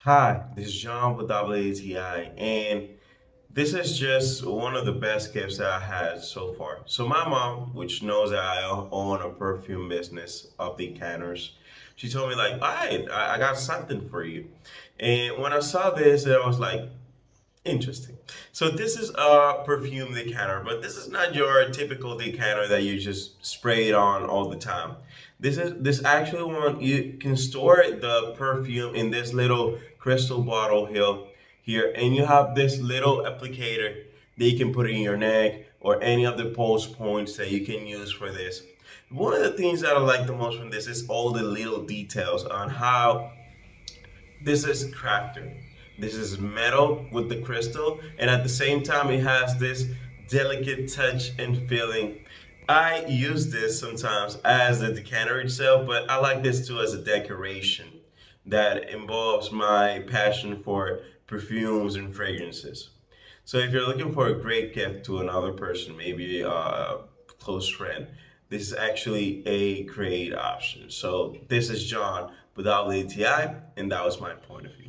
Hi, this is John with WATI, and this is just one of the best gifts that I had so far. So my mom, which knows that I own a perfume business of decanters, she told me like, "All right, I got something for you." And when I saw this, I was like, interesting. So this is a perfume decanter, but this is not your typical decanter that you just spray it on all the time. This actually one you can store the perfume in this little crystal bottle here, and you have this little applicator that you can put in your neck or any of the pulse points that you can use for this. One of the things that I like the most from this is all the little details on how this is crafted. This is metal with the crystal, and at the same time, it has this delicate touch and feeling. I use this sometimes as the decanter itself, but I like this too as a decoration that involves my passion for perfumes and fragrances. So if you're looking for a great gift to another person, maybe a close friend, this is actually a great option. So this is John with WTI, and that was my point of view.